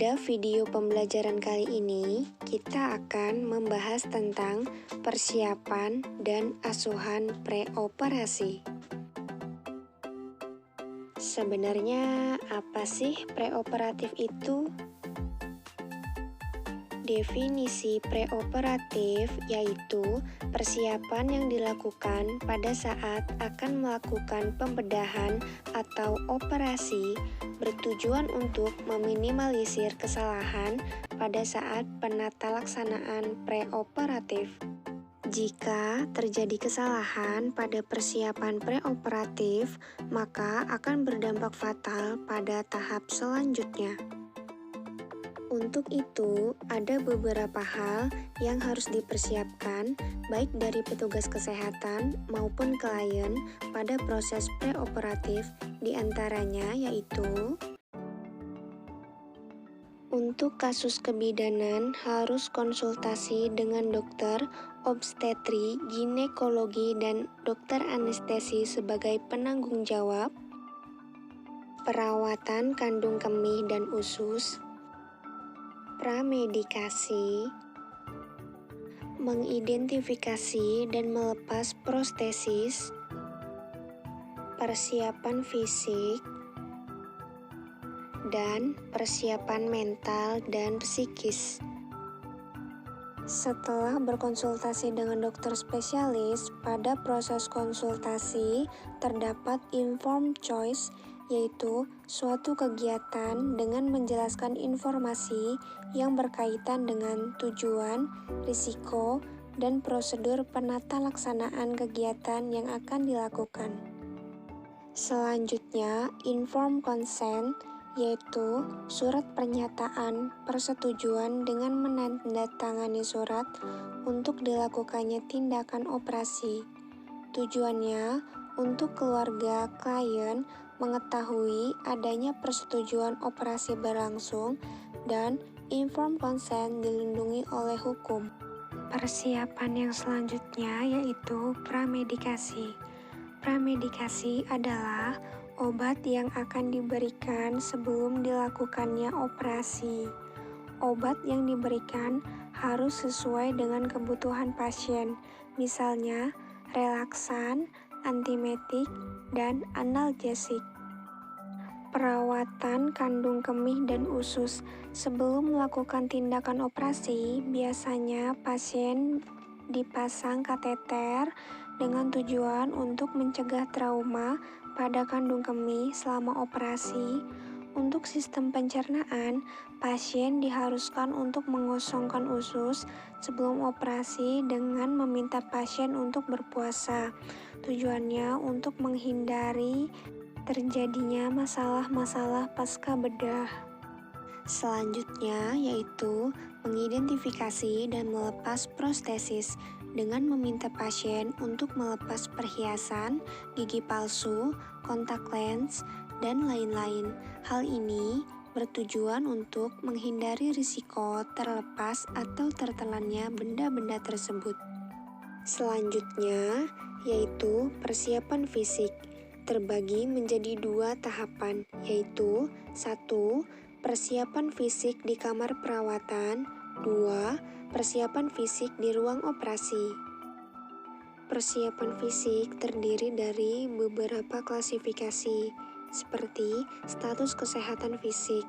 Pada video pembelajaran kali ini, kita akan membahas tentang persiapan dan asuhan preoperasi. Sebenarnya apa sih preoperatif itu? Definisi preoperatif yaitu persiapan yang dilakukan pada saat akan melakukan pembedahan atau operasi bertujuan untuk meminimalisir kesalahan pada saat penatalaksanaan preoperatif. Jika terjadi kesalahan pada persiapan preoperatif, maka akan berdampak fatal pada tahap selanjutnya. Untuk itu, ada beberapa hal yang harus dipersiapkan baik dari petugas kesehatan maupun klien pada proses preoperatif, diantaranya yaitu untuk kasus kebidanan harus konsultasi dengan dokter obstetri, ginekologi, dan dokter anestesi sebagai penanggung jawab, perawatan kandung kemih dan usus, pramedikasi, mengidentifikasi dan melepas prostesis, persiapan fisik, dan persiapan mental dan psikis. Setelah berkonsultasi dengan dokter spesialis, pada proses konsultasi terdapat informed choice, yaitu suatu kegiatan dengan menjelaskan informasi yang berkaitan dengan tujuan, risiko, dan prosedur penatalaksanaan kegiatan yang akan dilakukan. Selanjutnya, informed consent, yaitu surat pernyataan persetujuan dengan menandatangani surat untuk dilakukannya tindakan operasi. Tujuannya untuk keluarga klien mengetahui adanya persetujuan operasi berlangsung dan informed consent dilindungi oleh hukum. Persiapan yang selanjutnya yaitu pramedikasi. Pramedikasi adalah obat yang akan diberikan sebelum dilakukannya operasi. Obat yang diberikan harus sesuai dengan kebutuhan pasien, misalnya relaksan, antiemetik, dan analgesik. Perawatan kandung kemih dan usus. Sebelum melakukan tindakan operasi, biasanya pasien dipasang kateter dengan tujuan untuk mencegah trauma pada kandung kemih selama operasi. Untuk sistem pencernaan, pasien diharuskan untuk mengosongkan usus sebelum operasi dengan meminta pasien untuk berpuasa. Tujuannya untuk menghindari terjadinya masalah-masalah pasca bedah. Selanjutnya yaitu mengidentifikasi dan melepas prostesis dengan meminta pasien untuk melepas perhiasan, gigi palsu, kontak lens, dan lain-lain. Hal ini bertujuan untuk menghindari risiko terlepas atau tertelannya benda-benda tersebut. Selanjutnya yaitu persiapan fisik. Terbagi menjadi dua tahapan, yaitu 1. Persiapan fisik di kamar perawatan, 2. Persiapan fisik di ruang operasi. Persiapan fisik terdiri dari beberapa klasifikasi, seperti status kesehatan fisik,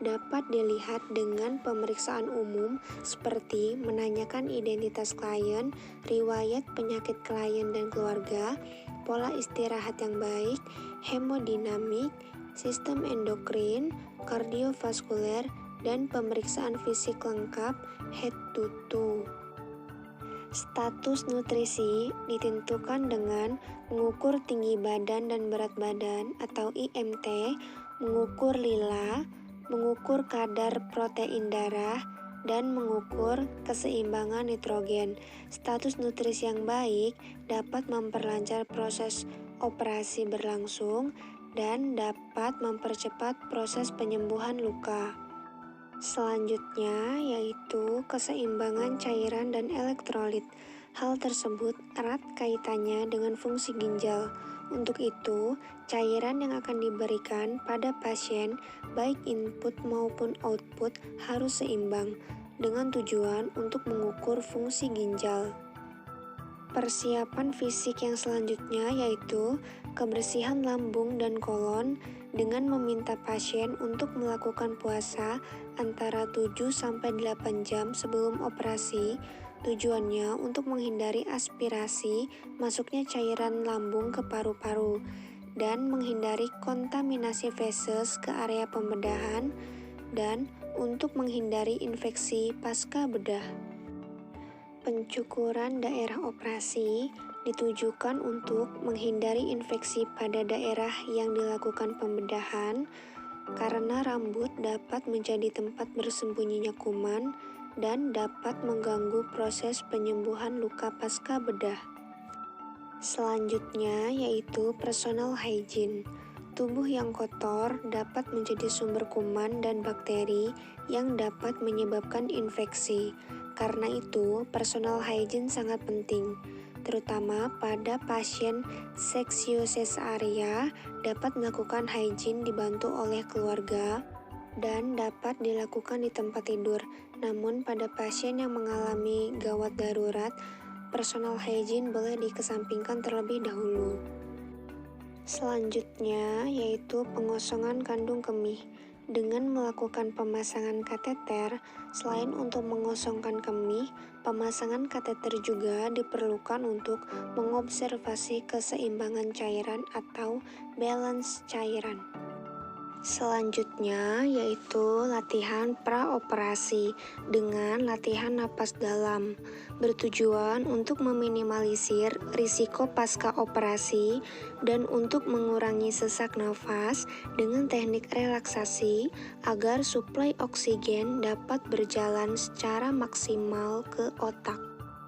dapat dilihat dengan pemeriksaan umum seperti menanyakan identitas klien, riwayat penyakit klien dan keluarga, pola istirahat yang baik, hemodinamik, sistem endokrin, kardiovaskuler, dan pemeriksaan fisik lengkap head to toe. Status nutrisi ditentukan dengan mengukur tinggi badan dan berat badan atau IMT, mengukur lila, mengukur kadar protein darah, dan mengukur keseimbangan nitrogen. Status nutrisi yang baik dapat memperlancar proses operasi berlangsung dan dapat mempercepat proses penyembuhan luka. Selanjutnya yaitu keseimbangan cairan dan elektrolit. Hal tersebut erat kaitannya dengan fungsi ginjal. Untuk itu, cairan yang akan diberikan pada pasien, baik input maupun output, harus seimbang, dengan tujuan untuk mengukur fungsi ginjal. Persiapan fisik yang selanjutnya yaitu kebersihan lambung dan kolon dengan meminta pasien untuk melakukan puasa antara 7-8 jam sebelum operasi. Tujuannya untuk menghindari aspirasi masuknya cairan lambung ke paru-paru dan menghindari kontaminasi feses ke area pembedahan dan untuk menghindari infeksi pasca bedah. Pencukuran daerah operasi ditujukan untuk menghindari infeksi pada daerah yang dilakukan pembedahan karena rambut dapat menjadi tempat bersembunyinya kuman dan dapat mengganggu proses penyembuhan luka pasca bedah. Selanjutnya yaitu personal hygiene. Tubuh yang kotor dapat menjadi sumber kuman dan bakteri yang dapat menyebabkan infeksi. Karena itu, personal hygiene sangat penting, terutama pada pasien seksio-cesarea dapat melakukan hygiene dibantu oleh keluarga dan dapat dilakukan di tempat tidur. Namun pada pasien yang mengalami gawat darurat, personal hygiene boleh dikesampingkan terlebih dahulu. Selanjutnya yaitu pengosongan kandung kemih. Dengan melakukan pemasangan kateter, selain untuk mengosongkan kemih, pemasangan kateter juga diperlukan untuk mengobservasi keseimbangan cairan atau balance cairan. Selanjutnya yaitu latihan praoperasi dengan latihan napas dalam, bertujuan untuk meminimalisir risiko pasca operasi dan untuk mengurangi sesak nafas dengan teknik relaksasi agar suplai oksigen dapat berjalan secara maksimal ke otak.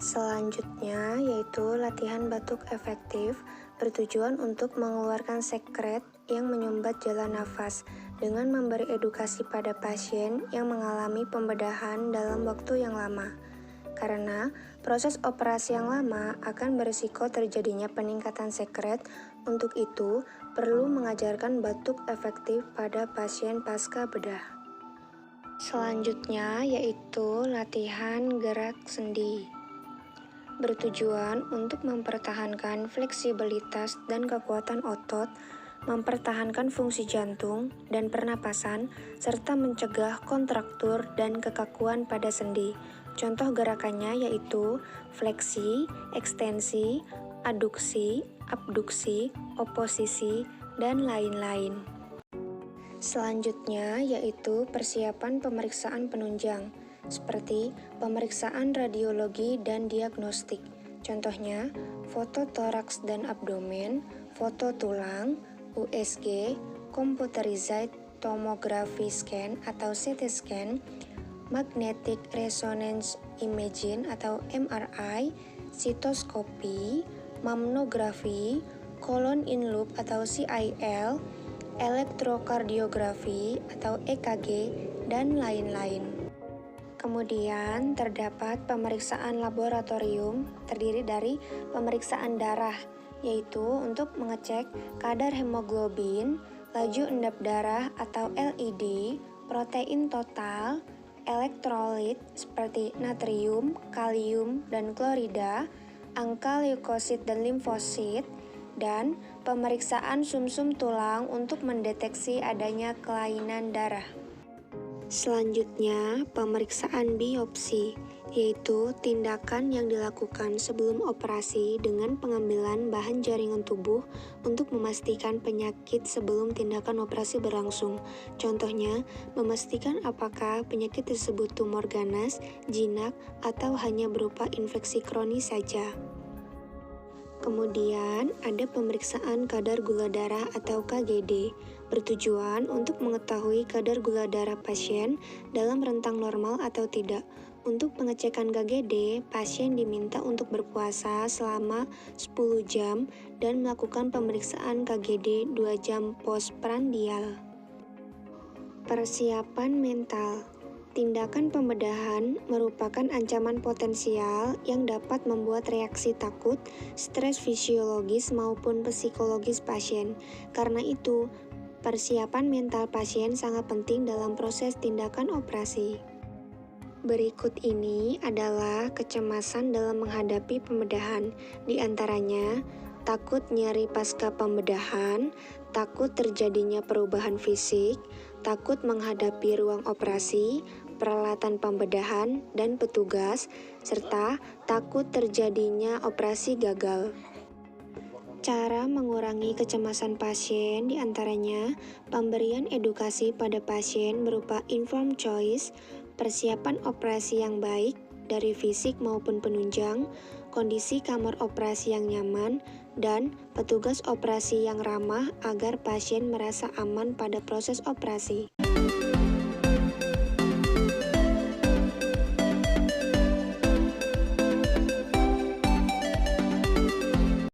Selanjutnya yaitu latihan batuk efektif, bertujuan untuk mengeluarkan sekret yang menyumbat jalan nafas dengan memberi edukasi pada pasien yang mengalami pembedahan dalam waktu yang lama. Karena proses operasi yang lama akan berisiko terjadinya peningkatan sekret, untuk itu perlu mengajarkan batuk efektif pada pasien pasca bedah. Selanjutnya yaitu latihan gerak sendi, bertujuan untuk mempertahankan fleksibilitas dan kekuatan otot, mempertahankan fungsi jantung dan pernapasan, serta mencegah kontraktur dan kekakuan pada sendi. Contoh gerakannya yaitu fleksi, ekstensi, aduksi, abduksi, oposisi, dan lain-lain. Selanjutnya yaitu persiapan pemeriksaan penunjang, seperti pemeriksaan radiologi dan diagnostik. Contohnya, foto toraks dan abdomen, foto tulang, USG, computerized tomography scan atau CT scan, magnetic resonance imaging atau MRI, sitoskopi, mammografi, colon in loop atau CIL, elektrokardiografi atau EKG, dan lain-lain. Kemudian terdapat pemeriksaan laboratorium terdiri dari pemeriksaan darah, yaitu untuk mengecek kadar hemoglobin, laju endap darah atau LED, protein total, elektrolit seperti natrium, kalium, dan klorida, angka leukosit dan limfosit, dan pemeriksaan sumsum tulang untuk mendeteksi adanya kelainan darah. Selanjutnya, pemeriksaan biopsi, yaitu tindakan yang dilakukan sebelum operasi dengan pengambilan bahan jaringan tubuh untuk memastikan penyakit sebelum tindakan operasi berlangsung. Contohnya, memastikan apakah penyakit tersebut tumor ganas, jinak, atau hanya berupa infeksi kronis saja. Kemudian, ada pemeriksaan kadar gula darah atau KGD, bertujuan untuk mengetahui kadar gula darah pasien dalam rentang normal atau tidak. Untuk pengecekan KGD, pasien diminta untuk berpuasa selama 10 jam dan melakukan pemeriksaan KGD 2 jam postprandial. Persiapan mental. Tindakan pembedahan merupakan ancaman potensial yang dapat membuat reaksi takut, stres fisiologis maupun psikologis pasien. Karena itu, persiapan mental pasien sangat penting dalam proses tindakan operasi. Berikut ini adalah kecemasan dalam menghadapi pembedahan, di antaranya takut nyeri pasca pembedahan, takut terjadinya perubahan fisik, takut menghadapi ruang operasi, peralatan pembedahan, dan petugas, serta takut terjadinya operasi gagal. Cara mengurangi kecemasan pasien diantaranya pemberian edukasi pada pasien berupa informed choice, persiapan operasi yang baik dari fisik maupun penunjang, kondisi kamar operasi yang nyaman, dan petugas operasi yang ramah agar pasien merasa aman pada proses operasi.